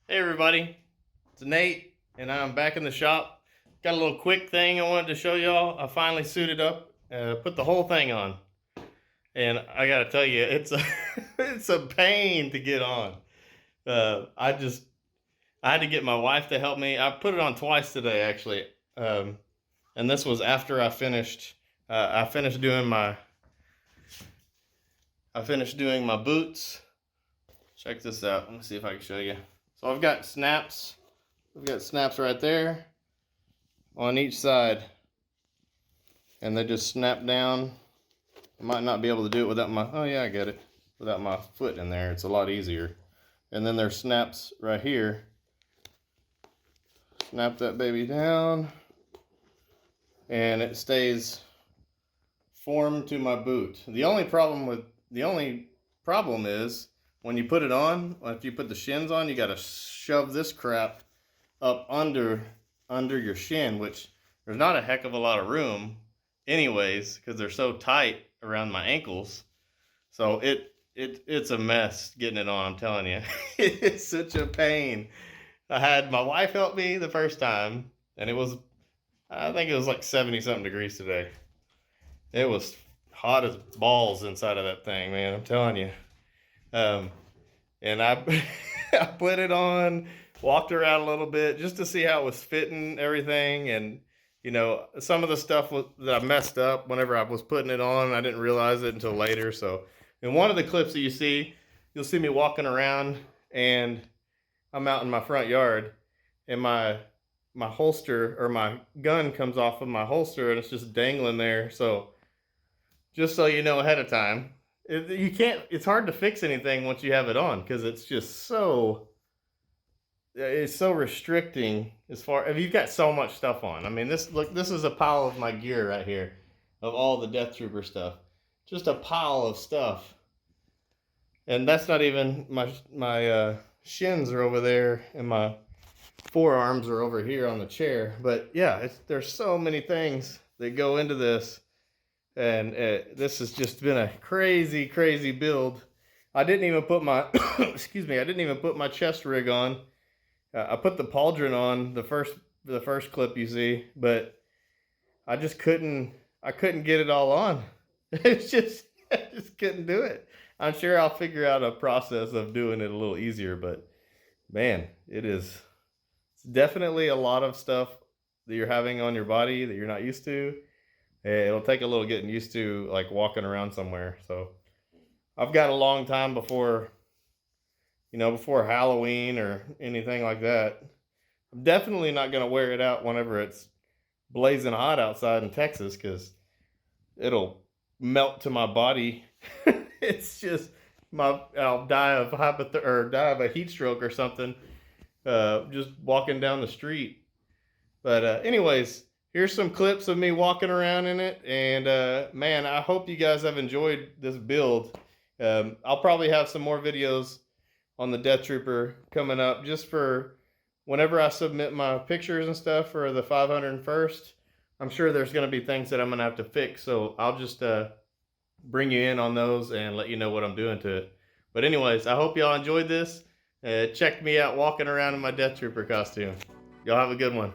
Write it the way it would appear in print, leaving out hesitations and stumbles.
Hey everybody, it's Nate and I'm back in the shop. Got a little quick thing I wanted to show y'all. I finally suited up, put the whole thing on. And I gotta tell you, it's a, it's a pain to get on. I had to get my wife to help me. I put it on twice today actually. And this was after I finished doing my boots. Check this out, let me see if I can show you. So I've got snaps right there on each side, and they just snap down. I might not be able to do it without my, oh yeah, I get it, without my foot in there. It's a lot easier. And then there's snaps right here. Snap that baby down, and it stays formed to my boot. The only problem is when you put it on, if you put the shins on, you got to shove this crap up under your shin, which there's not a heck of a lot of room anyways, because they're so tight around my ankles. So it's a mess getting it on, I'm telling you. It's such a pain. I had my wife help me the first time, and I think it was like 70 something degrees today. It was hot as balls inside of that thing, man, I'm telling you. And I I put it on, walked around a little bit just to see how it was fitting everything. And you know, some of the stuff that I messed up whenever I was putting it on, I didn't realize it until later. So in one of the clips that you'll see me walking around, and I'm out in my front yard, and my holster, or my gun, comes off of my holster, and it's just dangling there. So just so you know ahead of time, it's hard to fix anything once you have it on, because it's just it's so restricting. As far if you've got so much stuff on. I mean, this is a pile of my gear right here, of all the Death Trooper stuff. Just a pile of stuff. And that's not even my shins are over there, and my forearms are over here on the chair. But yeah, there's so many things that go into this. And this has just been a crazy build. I didn't even put my excuse me, I didn't even put my chest rig on. I put the pauldron on the first clip you see, but I couldn't get it all on. It's just I just couldn't do it. I'm sure I'll figure out a process of doing it a little easier, but man, it's definitely a lot of stuff that you're having on your body that you're not used to. It'll take a little getting used to, like walking around somewhere. So I've got a long time before Halloween or anything like that. I'm definitely not going to wear it out whenever it's blazing hot outside in Texas, because it'll melt to my body. It's just I'll die of a heat stroke or something, just walking down the street. But anyways, here's some clips of me walking around in it, and man, I hope you guys have enjoyed this build. I'll probably have some more videos on the Death Trooper coming up, just for whenever I submit my pictures and stuff for the 501st. I'm sure there's going to be things that I'm going to have to fix, so I'll just bring you in on those and let you know what I'm doing to it. But anyways, I hope y'all enjoyed this. Check me out walking around in my Death Trooper costume. Y'all have a good one.